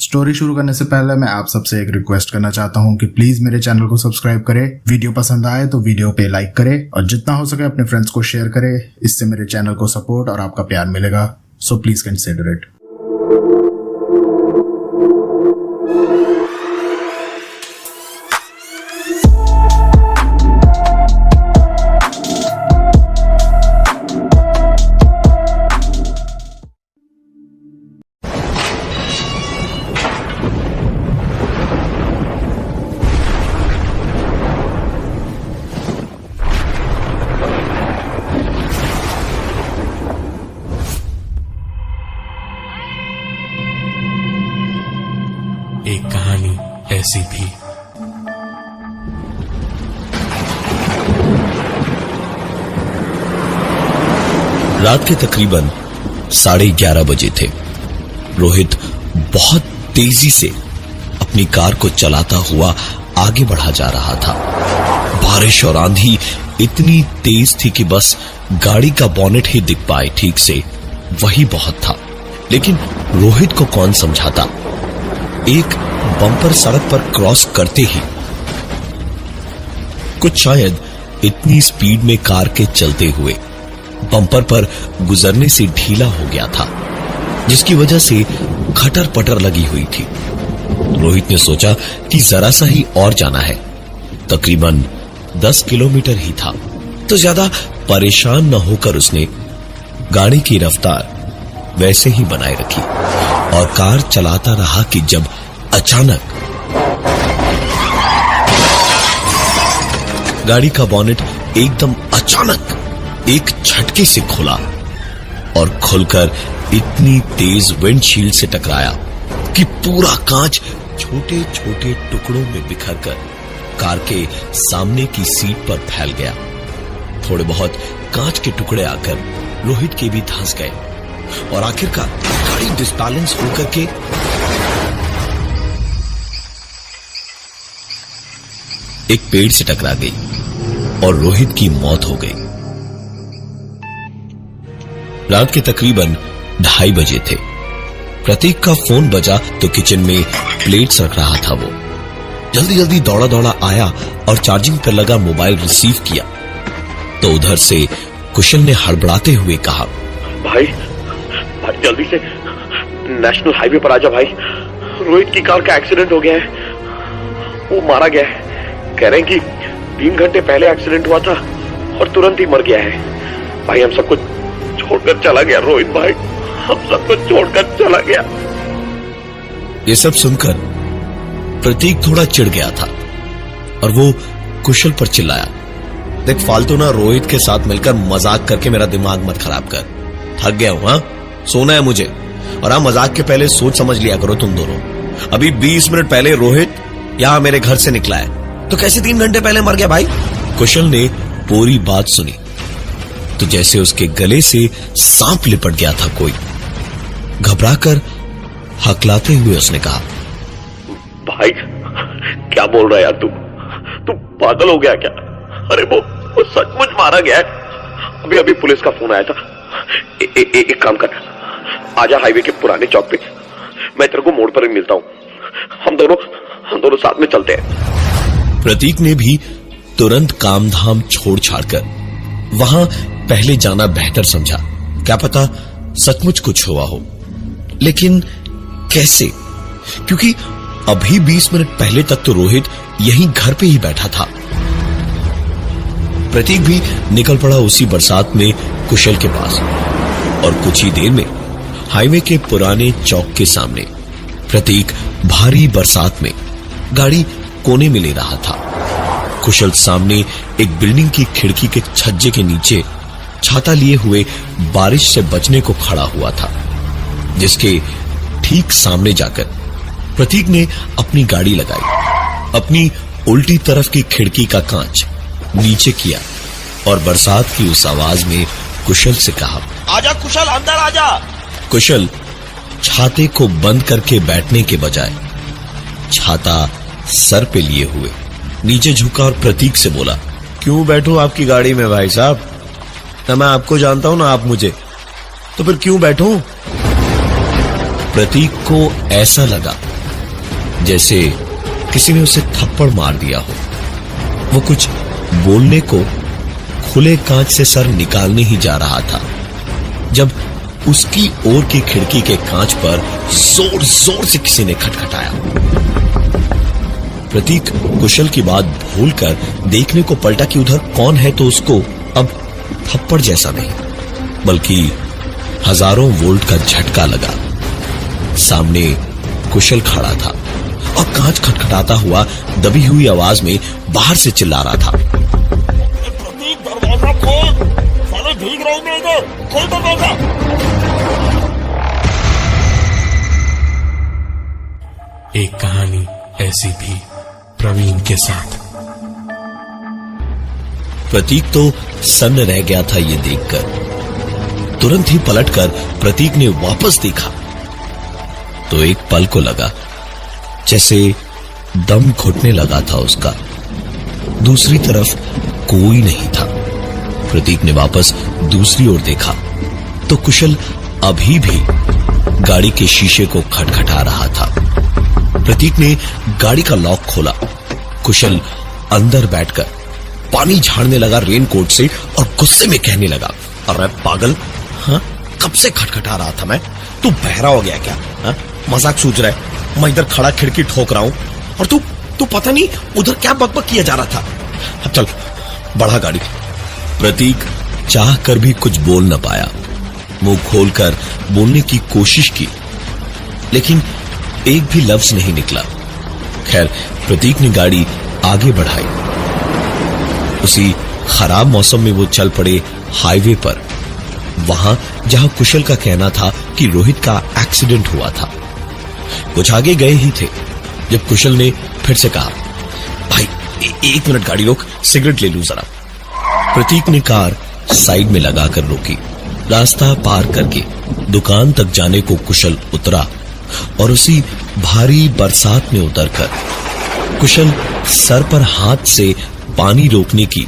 Story शुरू करने से पहले मैं आप सबसे एक रिक्वेस्ट करना चाहता हूं कि प्लीज मेरे चैनल को सब्सक्राइब करें, वीडियो पसंद आए तो वीडियो पे लाइक करें और जितना हो सके अपने फ्रेंड्स को शेयर करें। इससे मेरे चैनल को सपोर्ट और आपका प्यार मिलेगा, सो प्लीज कंसिडर इट। एक कहानी ऐसी थी। रात के तकरीबन 11:30 बजे थे। रोहित बहुत तेजी से अपनी कार को चलाता हुआ आगे बढ़ा जा रहा था। बारिश और आंधी इतनी तेज थी कि बस गाड़ी का बॉनेट ही दिख पाए ठीक से, वही बहुत था। लेकिन रोहित को कौन समझाता। एक बम्पर सड़क पर क्रॉस करते ही कुछ शायद इतनी स्पीड में कार के चलते हुए बम्पर पर गुजरने से ढीला हो गया था, जिसकी वजह से खटर पटर लगी हुई थी। रोहित ने सोचा कि जरा सा ही और जाना है, तकरीबन 10 किलोमीटर ही था, तो ज्यादा परेशान न होकर उसने गाड़ी की रफ्तार वैसे ही बनाए रखी और कार चलाता रहा कि जब अचानक गाड़ी का बॉनेट एकदम अचानक एक झटके से खुला और खुलकर इतनी तेज विंडशील्ड से टकराया कि पूरा कांच छोटे छोटे टुकड़ों में बिखरकर कार के सामने की सीट पर फैल गया। थोड़े बहुत कांच के टुकड़े आकर रोहित के भी धंस गए और आखिरकार गाड़ी डिसबैलेंस होकर के एक पेड़ से टकरा गई और रोहित की मौत हो गई। रात के तकरीबन 2:30 बजे थे। प्रतीक का फोन बजा तो किचन में प्लेट्स रख रहा था। वो जल्दी जल्दी दौड़ा दौड़ा आया और चार्जिंग पर लगा मोबाइल रिसीव किया तो उधर से कुशल ने हड़बड़ाते हुए कहा, भाई जल्दी से नेशनल हाईवे पर आजा भाई, रोहित की कार का एक्सीडेंट हो गया है, वो मारा गया है। कह रहे हैं कि 3 घंटे पहले एक्सीडेंट हुआ था और तुरंत ही मर गया है। भाई हम सबको छोड़कर चला गया, रोहित भाई हम सबको छोड़कर चला गया। ये सब सुनकर प्रतीक थोड़ा चिढ़ गया था और वो कुशल पर चिल्लाया, देख फालतू ना रोहित के साथ मिलकर मजाक करके मेरा दिमाग मत खराब कर, थक गया हूं। हाँ सोना है मुझे, और हाँ मजाक के पहले सोच समझ लिया करो तुम दोनों। अभी 20 मिनट पहले रोहित यहां मेरे घर से निकला है, तो कैसे 3 घंटे पहले मर गया भाई। कुशल ने पूरी बात सुनी तो जैसे उसके गले से सांप लिपट गया था कोई। घबराकर हकलाते हुए उसने कहा, भाई क्या बोल रहा है यार तू पागल हो गया क्या? अरे वो सचमुच मारा गया है। अभी पुलिस का फोन आया था। एक काम कर, आजा हाईवे के पुराने चौक पे, मैं तेरे को मोड़ पर ही मिलता हूं। हम दोनों साथ में चलते हैं। प्रतीक ने भी तुरंत काम धाम छोड़ छाड़कर वहां पहले जाना बेहतर समझा। क्या पता सचमुच कुछ हुआ हो, लेकिन कैसे? क्योंकि अभी 20 मिनट पहले तक तो रोहित यहीं घर पे ही बैठा था। प्रतीक भी निकल पड़ा उसी बरसात में कुशल के पास और कुछ ही देर में हाईवे के पुराने चौक के सामने प्रतीक भारी बरसात में गाड़ी कोने में ले रहा था। कुशल सामने एक बिल्डिंग की खिड़की के छज्जे के नीचे छाता लिए हुए बारिश से बचने को खड़ा हुआ था, जिसके ठीक सामने जाकर प्रतीक ने अपनी गाड़ी लगाई, अपनी उल्टी तरफ की खिड़की का कांच नीचे किया और बरसात की उस आवाज में कुशल से कहा, आजा कुशल अंदर आजा। कुशल छाते को बंद करके बैठने के बजाय छाता सर पे लिए हुए नीचे झुका और प्रतीक से बोला, क्यों बैठूं आपकी गाड़ी में भाई साहब? ना मैं आपको जानता हूं ना आप मुझे, तो फिर क्यों बैठूं? प्रतीक को ऐसा लगा जैसे किसी ने उसे थप्पड़ मार दिया हो। वो कुछ बोलने को खुले कांच से सर निकालने ही जा रहा था जब उसकी ओर की खिड़की के कांच पर जोर जोर से किसी ने खटखटाया। प्रतीक कुशल की बात भूलकर देखने को पलटा कि उधर कौन है, तो उसको अब थप्पड़ जैसा नहीं बल्कि हजारों वोल्ट का झटका लगा। सामने कुशल खड़ा था और कांच खटखटाता हुआ दबी हुई आवाज में बाहर से चिल्ला रहा था, प्रतीक दरवाजा खोल, साले भीग रहे हैं इधर, खोल दरवाजा। एक कहानी ऐसी भी प्रवीण के साथ। प्रतीक तो सन्न रह गया था ये देखकर। तुरंत ही पलटकर प्रतीक ने वापस देखा तो एक पल को लगा जैसे दम घुटने लगा था उसका। दूसरी तरफ कोई नहीं था। प्रतीक ने वापस दूसरी ओर देखा तो कुशल अभी भी गाड़ी के शीशे को खटखटा रहा था। प्रतीक ने गाड़ी का लॉक खोला। कुशल अंदर बैठकर पानी झाड़ने लगा रेनकोट से और गुस्से में कहने लगा, अरे पागल, हाँ कब से खटखटा रहा था मैं, तू बहरा हो गया क्या? हाँ मजाक सूझ रहा है? मैं इधर खड़ा खिड़की ठोक रहा हूं और तू पता नहीं उधर क्या बकबक किया जा रहा था। अब चल बढ़ा गाड़ी। प्रतीक चाह कर भी कुछ बोल न पाया। मुंह खोलकर बोलने की कोशिश की लेकिन एक भी लफ्ज नहीं निकला। खैर प्रतीक ने गाड़ी आगे बढ़ाई। उसी खराब मौसम में वो चल पड़े हाईवे पर, वहां जहां कुशल का कहना था कि रोहित का एक्सीडेंट हुआ था। कुछ आगे गए ही थे जब कुशल ने फिर से कहा, भाई एक मिनट गाड़ी रोक, सिगरेट ले लूं जरा। प्रतीक ने कार साइड में लगाकर रोकी। रास्ता पार करके दुकान तक जाने को कुशल उतरा और उसी भारी बरसात में उतरकर कुशल सर पर हाथ से पानी रोकने की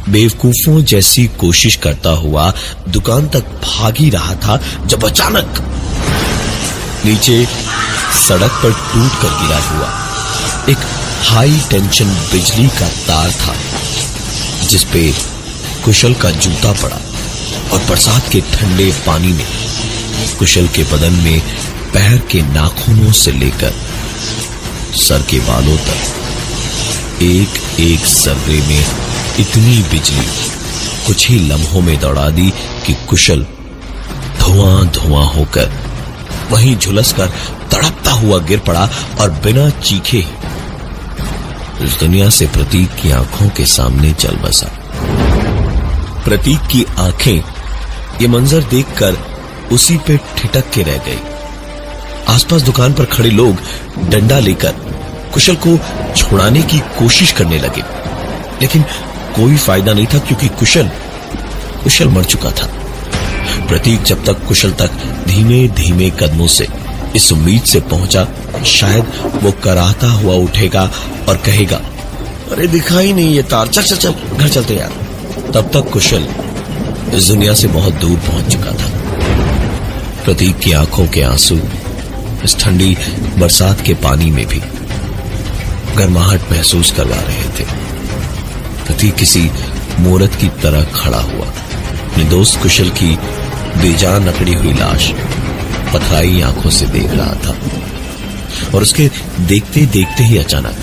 बेवकूफों जैसी कोशिश करता हुआ दुकान तक भाग ही रहा था जब अचानक नीचे सड़क पर टूट कर गिरा हुआ एक हाई टेंशन बिजली का तार था जिसपे कुशल का जूता पड़ा और बरसात के ठंडे पानी ने कुशल के बदन में पैर के नाखूनों से लेकर सर के बालों तक एक एक सर्रे में इतनी बिजली कुछ ही लम्हों में दौड़ा दी कि कुशल धुआं धुआं होकर वहीं झुलसकर तड़पता हुआ गिर पड़ा और बिना चीखे इस दुनिया से प्रतीक की आंखों के सामने चल बसा। प्रतीक की आंखें ये मंजर देखकर उसी पे ठिठक के रह गई। आसपास दुकान पर खड़े लोग डंडा लेकर कुशल को छुड़ाने की कोशिश करने लगे लेकिन कोई फायदा नहीं था क्योंकि कुशल मर चुका था। प्रतीक जब तक कुशल तक धीमे धीमे कदमों से इस उम्मीद से पहुंचा शायद वो कराहता हुआ उठेगा और कहेगा, अरे दिखाई नहीं ये तार, चल चल चल घर चलते यार। तब तक कुशल इस दुनिया से बहुत दूर पहुंच चुका था। प्रतीक की आंखों के आंसू इस ठंडी बरसात के पानी में भी गर्माहट महसूस करवा रहे थे। प्रतीक किसी मूर्त की तरह खड़ा हुआ अपने दोस्त कुशल की बेजान अकड़ी हुई लाश पथराई आंखों से देख रहा था और उसके देखते देखते ही अचानक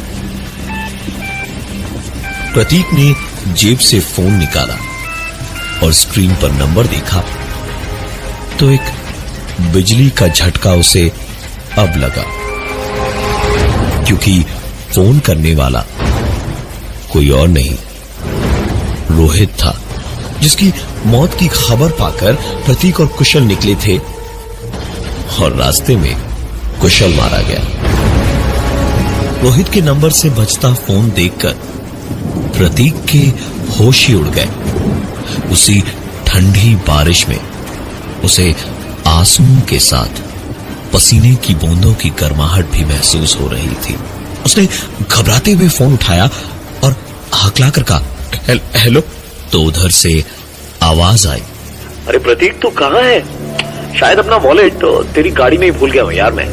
प्रतीक ने जेब से फोन निकाला और स्क्रीन पर नंबर देखा तो एक बिजली का झटका उसे अब लगा क्योंकि फोन करने वाला कोई और नहीं रोहित था जिसकी मौत की खबर पाकर प्रतीक और कुशल निकले थे और रास्ते में कुशल मारा गया। रोहित के नंबर से बजता फोन देखकर प्रतीक के होश ही उड़ गए। उसी ठंडी बारिश में उसे आंसुओं के साथ पसीने की बूंदों की गर्माहट भी महसूस हो रही थी। उसने घबराते हुए फोन उठाया और हकलाकर कहा, हेलो। तो उधर से आवाज आई, अरे प्रतीक तू कहाँ है? शायद अपना वॉलेट तो तेरी गाड़ी में ही भूल गया हूँ यार मैं।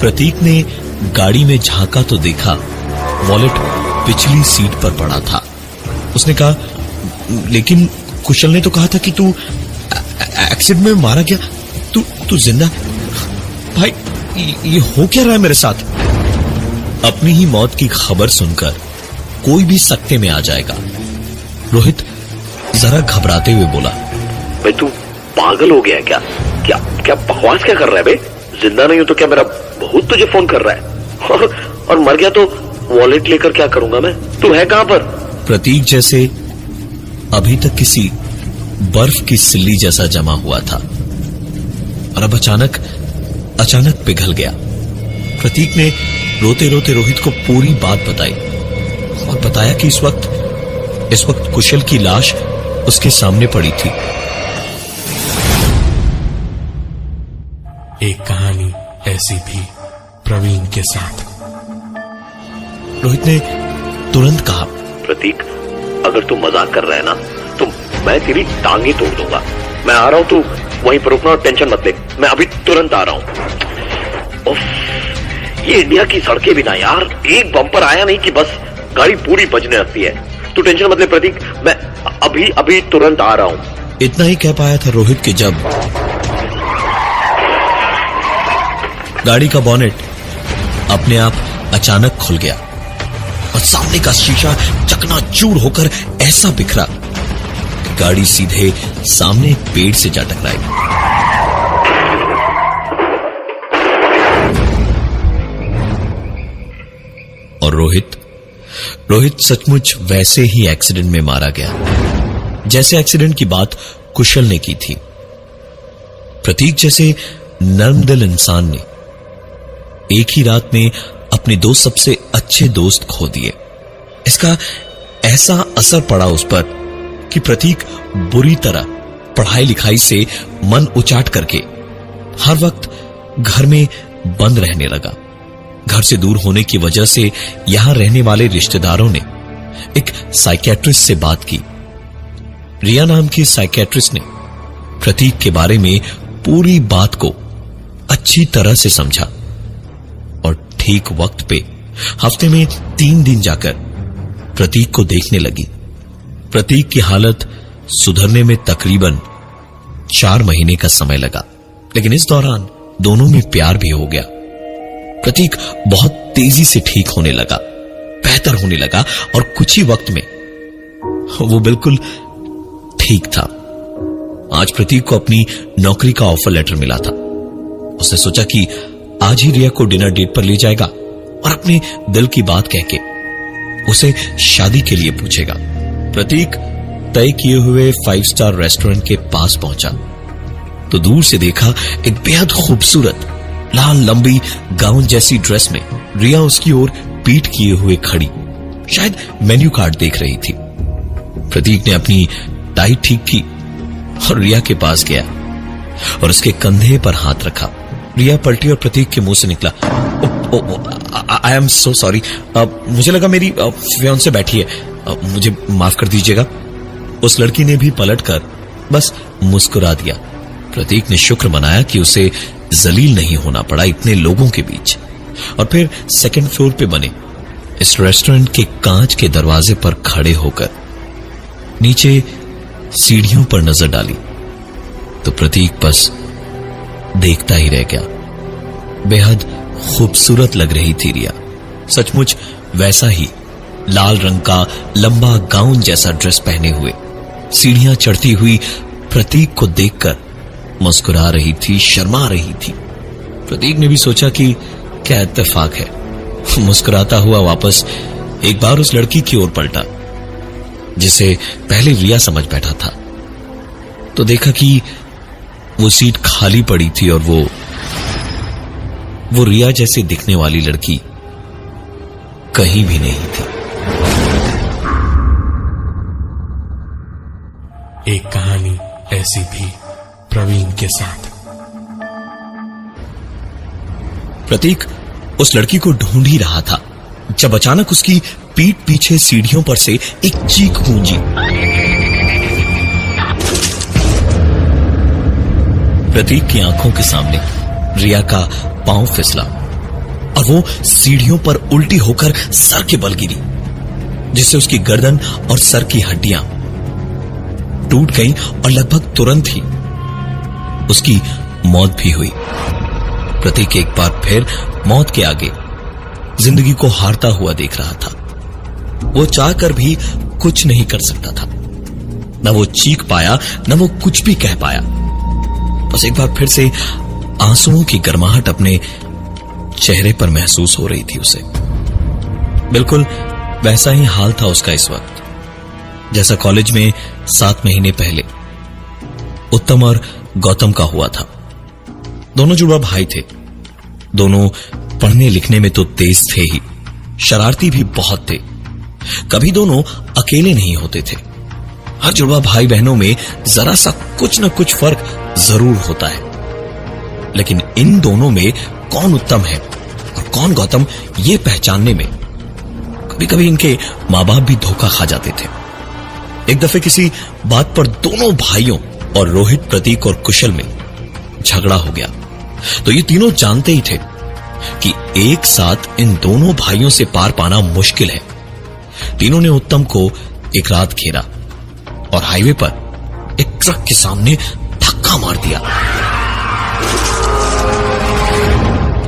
प्रतीक ने गाड़ी में झांका तो देखा वॉलेट पिछली सीट पर पड़ा था। उसने कहा, लेकिन कुशल ने तो कहा था कि तू एक्सीडेंट में मारा गया, तू जिंदा। भाई ये हो क्या रहा है मेरे साथ? अपनी ही मौत की खबर सुनकर कोई भी सकते में आ जाएगा। रोहित जरा घबराते हुए बोला, भाई तू पागल हो गया है क्या? क्या क्या बकवास क्या कर रहा है बे? जिंदा नहीं हूं तो क्या मेरा भूत तुझे फोन कर रहा है? और मर गया तो वॉलेट लेकर क्या करूंगा मैं? तू है कहां पर? प्रतीक जैसे अभी तक किसी बर्फ की सिल्ली जैसा जमा हुआ था और अब अचानक पिघल गया। प्रतीक ने रोते रोते रोहित को पूरी बात बताई और बताया कि इस वक्त कुशल की लाश उसके सामने पड़ी थी। एक कहानी ऐसी भी प्रवीण के साथ। रोहित ने तुरंत कहा, प्रतीक, अगर तू मजाक कर रहा है ना तो मैं तेरी टांगे तोड़ दूंगा। मैं आ रहा हूं, तू वहीं पर रुकना और टेंशन मत ले। मैं अभी तुरंत आ रहा हूं। उफ, ये इंडिया की सड़कें भी ना यार, एक बम्पर आया नहीं कि बस गाड़ी पूरी बजने लगती है। तू टेंशन मत ले प्रतीक, मैं अभी तुरंत आ रहा हूं। इतना ही कह पाया था रोहित कि जब गाड़ी का बॉनेट अपने आप अचानक खुल गया और सामने का शीशा चकनाचूर होकर ऐसा बिखरा कि गाड़ी सीधे सामने एक पेड़ से जा टकराई। और रोहित सचमुच वैसे ही एक्सीडेंट में मारा गया जैसे एक्सीडेंट की बात कुशल ने की थी। प्रतीक जैसे नर्मदिल इंसान ने एक ही रात में अपने दो सबसे अच्छे दोस्त खो दिए। इसका ऐसा असर पड़ा उस पर कि प्रतीक बुरी तरह पढ़ाई लिखाई से मन उचाट करके हर वक्त घर में बंद रहने लगा। घर से दूर होने की वजह से यहां रहने वाले रिश्तेदारों ने एक साइकियाट्रिस्ट से बात की। रिया नाम की साइकियाट्रिस्ट ने प्रतीक के बारे में पूरी बात को अच्छी तरह से समझा और ठीक वक्त पे हफ्ते में 3 दिन जाकर प्रतीक को देखने लगी। प्रतीक की हालत सुधरने में तकरीबन 4 महीने का समय लगा, लेकिन इस दौरान दोनों में प्यार भी हो गया। प्रतीक बहुत तेजी से ठीक होने लगा, बेहतर होने लगा और कुछ ही वक्त में वो बिल्कुल ठीक था। आज प्रतीक को अपनी नौकरी का ऑफर लेटर मिला था। उसने सोचा कि आज ही रिया को डिनर डेट पर ले जाएगा और अपने दिल की बात कह के उसे शादी के लिए पूछेगा। प्रतीक तय किए हुए 5 स्टार रेस्टोरेंट के पास पहुंचा तो दूर से देखा एक बेहद खूबसूरत लाल लंबी गाउन जैसी ड्रेस में रिया उसकी ओर पीठ किए हुए खड़ी, शायद मेन्यू कार्ड देख रही थी। प्रतीक ने अपनी टाई ठीक की और रिया के पास गया और उसके कंधे पर हाथ रखा। रिया पलटी और प्रतीक के मुंह से निकला, आई एम सो सॉरी, मुझे लगा मेरी फियांसे बैठी है, मुझे माफ कर दीजिएगा। उस लड़की ने भी पलटकर बस मुस्कुरा दिया। प्रतीक ने शुक्र मनाया कि उसे जलील नहीं होना पड़ा इतने लोगों के बीच, और फिर 2nd फ्लोर पे बने इस रेस्टोरेंट के कांच के दरवाजे पर खड़े होकर नीचे सीढ़ियों पर नजर डाली तो प्रतीक बस देखता ही रह गया। बेहद खूबसूरत लग रही थी रिया, सचमुच वैसा ही लाल रंग का लंबा गाउन जैसा ड्रेस पहने हुए सीढ़ियां चढ़ती हुई प्रतीक को देखकर मुस्कुरा रही थी, शर्मा रही थी। प्रतीक ने भी सोचा कि क्या इत्तेफाक है। मुस्कुराता हुआ वापस एक बार उस लड़की की ओर पलटा जिसे पहले रिया समझ बैठा था तो देखा कि वो सीट खाली पड़ी थी और वो रिया जैसे दिखने वाली लड़की कहीं भी नहीं थी। एक कहानी ऐसी भी प्रवीण के साथ। प्रतीक उस लड़की को ढूंढ ही रहा था जब अचानक उसकी पीठ पीछे सीढ़ियों पर से एक चीख गूंजी। प्रतीक की आंखों के सामने रिया का पांव फिसला और वो सीढ़ियों पर उल्टी होकर सर के बल गिरी, जिससे उसकी गर्दन और सर की हड्डियां टूट गईं और लगभग तुरंत ही उसकी मौत भी हुई। प्रतीक एक बार फिर मौत के आगे जिंदगी को हारता हुआ देख रहा था। वो चाहकर भी कुछ नहीं कर सकता था। न वो चीख पाया, न वो कुछ भी कह पाया। बस एक बार फिर से आंसुओं की गर्माहट अपने चेहरे पर महसूस हो रही थी उसे। बिल्कुल वैसा ही हाल था उसका इस वक्त, जैसा कॉलेज में 7 महीने पहले उत्तम और गौतम का हुआ था। दोनों जुड़वा भाई थे। दोनों पढ़ने लिखने में तो तेज थे ही, शरारती भी बहुत थे। कभी दोनों अकेले नहीं होते थे। हर जुड़वा भाई बहनों में जरा सा कुछ न कुछ फर्क जरूर होता है, लेकिन इन दोनों में कौन उत्तम है और कौन गौतम, ये पहचानने में कभी कभी इनके मां बाप भी धोखा खा जाते थे। एक दफे किसी बात पर दोनों भाइयों और रोहित, प्रतीक और कुशल में झगड़ा हो गया, तो ये तीनों जानते ही थे कि एक साथ इन दोनों भाइयों से पार पाना मुश्किल है। तीनों ने उत्तम को एक रात घेरा और हाईवे पर एक ट्रक के सामने धक्का मार दिया।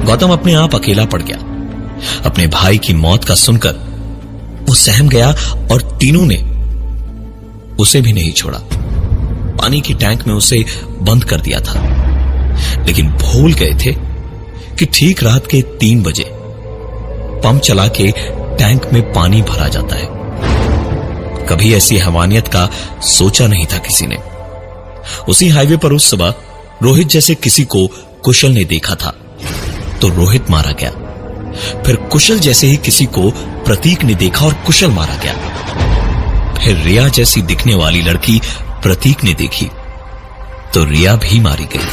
गौतम अपने आप अकेला पड़ गया। अपने भाई की मौत का सुनकर वो सहम गया और तीनों ने उसे भी नहीं छोड़ा। पानी की टैंक में उसे बंद कर दिया था, लेकिन भूल गए थे कि ठीक रात के 3 बजे पंप चला के टैंक में पानी भरा जाता है। कभी ऐसी हैवानियत का सोचा नहीं था किसी ने। उसी हाईवे पर उस सुबह रोहित जैसे किसी को कुशल ने देखा था, तो रोहित मारा गया। फिर कुशल जैसे ही किसी को प्रतीक ने देखा और कुशल मारा गया। फिर रिया जैसी दिखने वाली लड़की प्रतीक ने देखी, तो रिया भी मारी गई।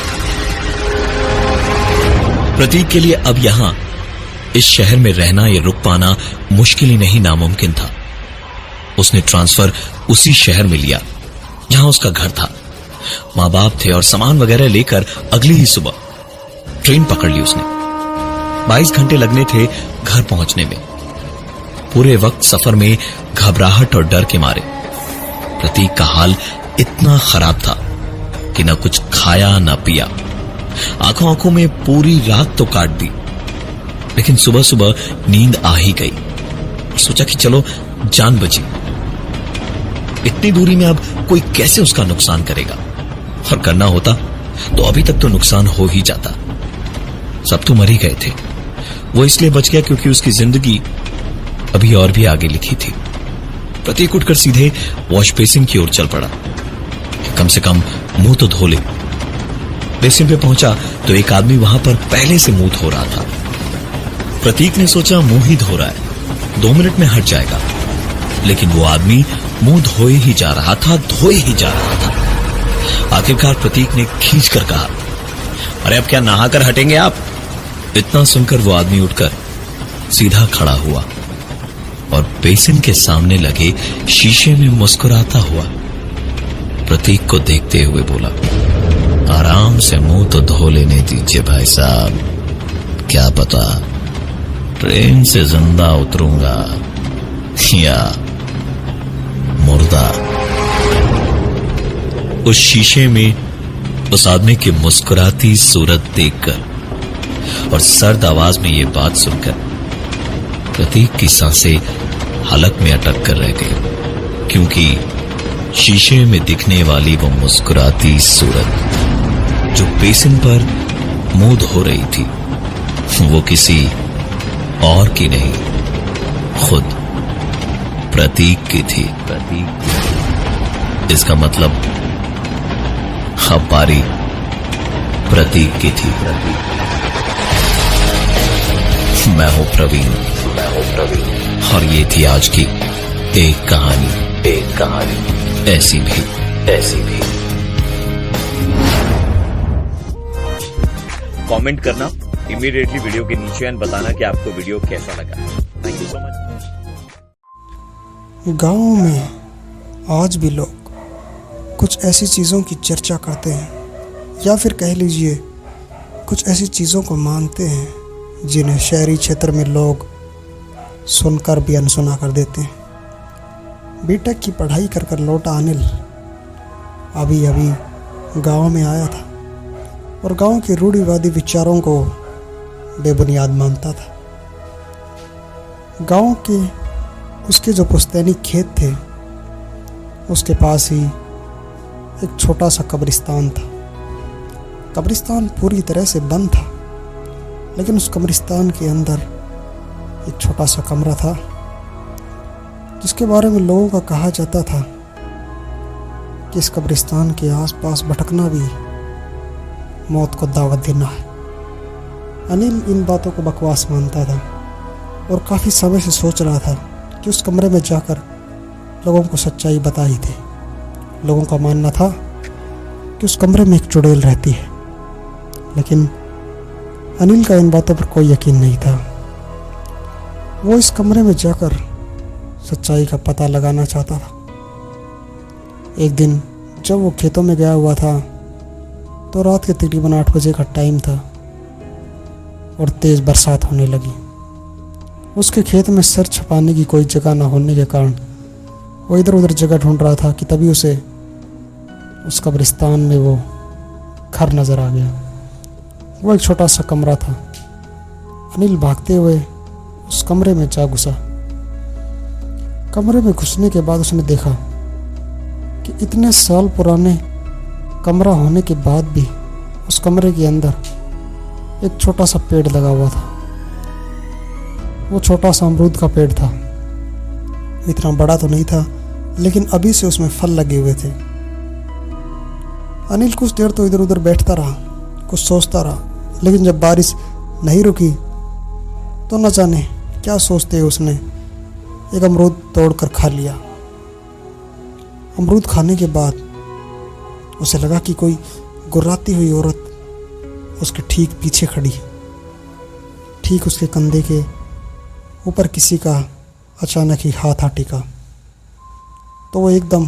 प्रतीक के लिए अब यहां इस शहर में रहना या रुक पाना मुश्किल ही नहीं, नामुमकिन था। उसने ट्रांसफर उसी शहर में लिया जहां उसका घर था। मां बाप थे और सामान वगैरह लेकर अगली ही सुबह ट्रेन पकड़ ली उसने। 22 घंटे लगने थे घर पहुंचने में। पूरे वक्त सफर में घबराहट और डर के मारे प्रतीक का हाल इतना खराब था कि न कुछ खाया न पिया। आंखों में पूरी रात तो काट दी, लेकिन सुबह सुबह नींद आ ही गई। सोचा कि चलो जान बची। इतनी दूरी में अब कोई कैसे उसका नुकसान करेगा, और करना होता तो अभी तक तो नुकसान हो ही जाता। सब तो मर ही गए थे। वो इसलिए बच गया क्योंकि उसकी जिंदगी अभी और भी आगे लिखी थी। प्रतीक उठकर सीधे वॉश बेसिन की ओर चल पड़ा। कम से कम मुंह तो धो ले। बेसिन पे पहुंचा तो एक आदमी वहां पर पहले से मुंह धो रहा था। प्रतीक ने सोचा मुंह ही धो रहा है, 2 मिनट में हट जाएगा, लेकिन वो आदमी मुंह धोए ही जा रहा था। आखिरकार प्रतीक ने खींच कर कहा, अरे अब क्या नहाकर हटेंगे आप? इतना सुनकर वो आदमी उठकर सीधा खड़ा हुआ और बेसिन के सामने लगे शीशे में मुस्कुराता हुआ प्रतीक को देखते हुए बोला, आराम से मुंह तो धो लेने दीजिए भाई साहब, क्या पता ट्रेन से जिंदा उतरूंगा या मुर्दा। उस शीशे में उस आदमी की मुस्कुराती सूरत देखकर और सर्द आवाज में ये बात सुनकर प्रतीक की सांसें हलक में अटक कर रह गई, क्योंकि शीशे में दिखने वाली वो मुस्कुराती सूरत जो बेसिन पर मुंह धो रही थी, वो किसी और की नहीं, खुद प्रतीक की थी। इसका मतलब अब बारी प्रतीक की थी। मैं हूं प्रवीण और ये थी आज की एक कहानी ऐसी भी। कमेंट करना इमीडिएटली वीडियो के नीचे एंड बताना कि आपको वीडियो कैसा लगा। Thank you so much. गाँव में आज भी लोग कुछ ऐसी चीज़ों की चर्चा करते हैं, या फिर कह लीजिए कुछ ऐसी चीज़ों को मानते हैं जिन्हें शहरी क्षेत्र में लोग सुनकर भी अनसुना कर देते हैं। बीटेक की पढ़ाई कर कर लौटा अनिल अभी अभी गांव में आया था और गांव के रूढ़िवादी विचारों को बेबुनियाद मानता था। गांव के उसके जो पुश्तैनी खेत थे उसके पास ही एक छोटा सा कब्रिस्तान था। कब्रिस्तान पूरी तरह से बंद था, लेकिन उस कब्रिस्तान के अंदर एक छोटा सा कमरा था जिसके बारे में लोगों का कहा जाता था कि इस कब्रिस्तान के आसपास भटकना भी मौत को दावत देना है। अनिल इन बातों को बकवास मानता था और काफ़ी समय से सोच रहा था कि उस कमरे में जाकर लोगों को सच्चाई बताई थी। लोगों का मानना था कि उस कमरे में एक चुड़ैल रहती है, लेकिन अनिल का इन बातों पर कोई यकीन नहीं था। वो इस कमरे में जाकर सच्चाई का पता लगाना चाहता था। एक दिन जब वो खेतों में गया हुआ था तो रात के तकरीबन 8 बजे का टाइम था और तेज़ बरसात होने लगी। उसके खेत में सर छुपाने की कोई जगह ना होने के कारण वो इधर उधर जगह ढूंढ रहा था कि तभी उसे उस कब्रिस्तान में वो घर नज़र आ गया। वो एक छोटा सा कमरा था। अनिल भागते हुए उस कमरे में जा घुसा। कमरे में घुसने के बाद उसने देखा कि इतने साल पुराने कमरा होने के बाद भी उस कमरे के अंदर एक छोटा सा पेड़ लगा हुआ था। वो छोटा सा अमरूद का पेड़ था। इतना बड़ा तो नहीं था, लेकिन अभी से उसमें फल लगे हुए थे। अनिल कुछ देर तो इधर उधर बैठता रहा, कुछ सोचता रहा, लेकिन जब बारिश नहीं रुकी तो न जाने क्या सोचते हुए उसने एक अमरूद तोड़कर खा लिया। अमरूद खाने के बाद उसे लगा कि कोई गुर्राती हुई औरत उसके ठीक पीछे खड़ी है। ठीक उसके कंधे के ऊपर किसी का अचानक ही हाथ आ टिका तो वो एकदम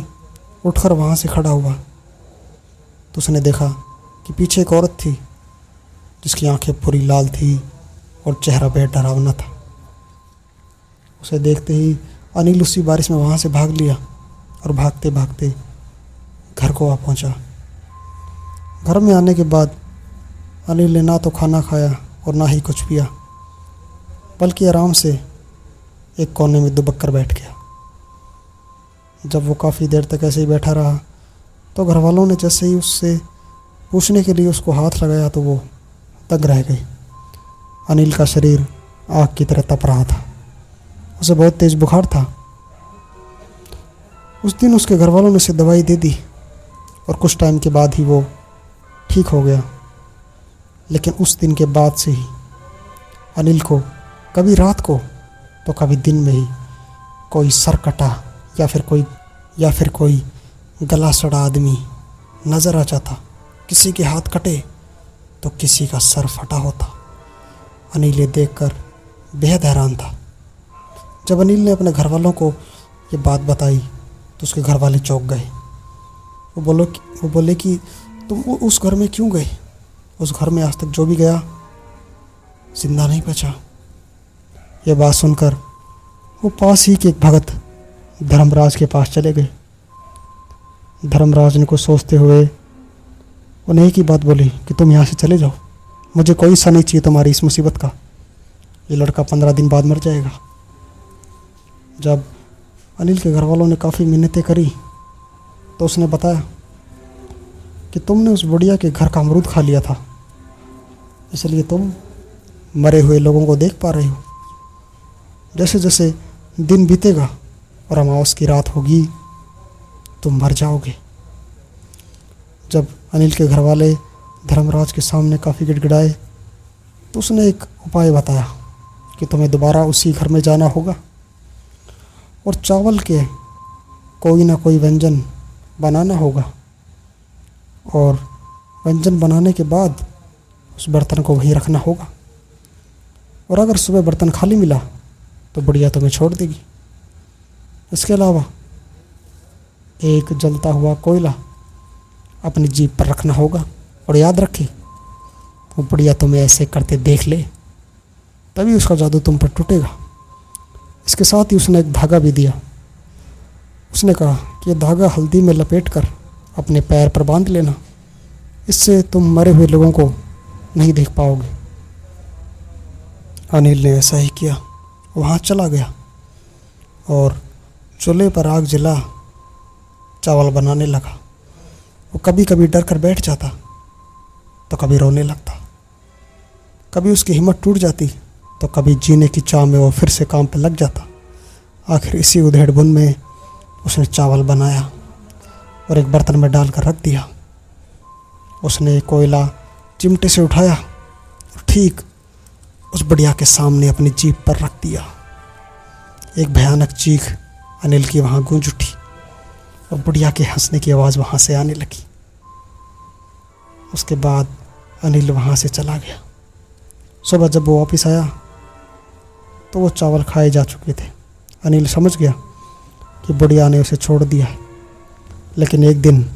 उठकर वहाँ से खड़ा हुआ तो उसने देखा कि पीछे एक औरत थी जिसकी आंखें पूरी लाल थी और चेहरा बेहद डरावना था। उसे देखते ही अनिल उसी बारिश में वहाँ से भाग लिया और भागते भागते घर को आ पहुँचा। घर में आने के बाद अनिल ने ना तो खाना खाया और ना ही कुछ पिया, बल्कि आराम से एक कोने में दुबक कर बैठ गया। जब वो काफ़ी देर तक ऐसे ही बैठा रहा तो घर वालों ने जैसे ही उससे पूछने के लिए उसको हाथ लगाया तो वो दंग रह गई। अनिल का शरीर आग की तरह तप रहा था। उसे बहुत तेज़ बुखार था। उस दिन उसके घर वालों ने उसे दवाई दे दी और कुछ टाइम के बाद ही वो ठीक हो गया। लेकिन उस दिन के बाद से ही अनिल को कभी रात को तो कभी दिन में ही कोई सर कटा या फिर कोई गला सड़ा आदमी नज़र आ जाता। किसी के हाथ कटे तो किसी का सर फटा होता। अनिल ये देखकर बेहद हैरान था। जब अनिल ने अपने घर वालों को ये बात बताई तो उसके घर वाले चौंक गए। वो बोले कि तुम उस घर में क्यों गए? उस घर में आज तक जो भी गया जिंदा नहीं बचा। ये बात सुनकर वो पास ही के एक भगत धर्मराज के पास चले गए। धर्मराज ने कुछ सोचते हुए उन्हें एक ही बात बोली कि तुम यहाँ से चले जाओ, मुझे कोई सा नहीं चाहिए तुम्हारी इस मुसीबत का। ये लड़का 15 दिन बाद मर जाएगा। जब अनिल के घर वालों ने काफ़ी मिन्नतें करी तो उसने बताया कि तुमने उस बुढ़िया के घर का अमरूद खा लिया था, इसलिए तुम मरे हुए लोगों को देख पा रहे हो। जैसे जैसे दिन बीतेगा और अमावस की रात होगी तुम मर जाओगे। जब अनिल के घर वाले धर्मराज के सामने काफ़ी गिड़गिड़ाए तो उसने एक उपाय बताया कि तुम्हें दोबारा उसी घर में जाना होगा और चावल के कोई ना कोई व्यंजन बनाना होगा और व्यंजन बनाने के बाद उस बर्तन को वहीं रखना होगा और अगर सुबह बर्तन खाली मिला तो बुढ़िया तुम्हें छोड़ देगी। इसके अलावा एक जलता हुआ कोयला अपनी जीभ पर रखना होगा और याद रखे वो बुढ़िया तुम्हें ऐसे करते देख ले तभी उसका जादू तुम पर टूटेगा। इसके साथ ही उसने एक धागा भी दिया। उसने कहा कि यह धागा हल्दी में लपेटकर अपने पैर पर बांध लेना, इससे तुम मरे हुए लोगों को नहीं देख पाओगे। अनिल ने ऐसा ही किया, वहाँ चला गया और चूल्हे पर आग जला चावल बनाने लगा। वो कभी कभी डर कर बैठ जाता तो कभी रोने लगता। कभी उसकी हिम्मत टूट जाती तो कभी जीने की चाह में वो फिर से काम पर लग जाता। आखिर इसी उधेड़-बुन में उसने चावल बनाया और एक बर्तन में डालकर रख दिया। उसने कोयला चिमटे से उठाया और ठीक उस बुढ़िया के सामने अपनी जीभ पर रख दिया। एक भयानक चीख अनिल की वहाँ गूंज उठी और बुढ़िया के हंसने की आवाज़ वहाँ से आने लगी। उसके बाद अनिल वहाँ से चला गया। सुबह जब वो वापस आया तो वो चावल खाए जा चुके थे। अनिल समझ गया कि बुढ़िया ने उसे छोड़ दिया है। लेकिन एक दिन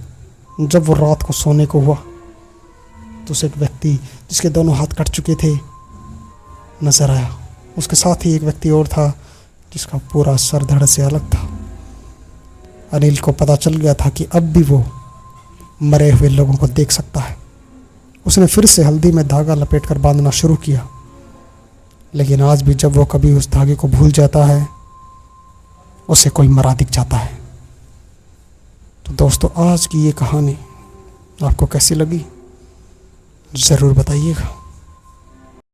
जब वो रात को सोने को हुआ तो उसे एक व्यक्ति जिसके दोनों हाथ कट चुके थे नजर आया। उसके साथ ही एक व्यक्ति और था जिसका पूरा सर धड़ से अलग था। अनिल को पता चल गया था कि अब भी वो मरे हुए लोगों को देख सकता है। उसने फिर से हल्दी में धागा लपेटकर बांधना शुरू किया। लेकिन आज भी जब वो कभी उस धागे को भूल जाता है उसे कोई मरा दिख जाता है। तो दोस्तों, आज की ये कहानी आपको कैसी लगी ज़रूर बताइएगा।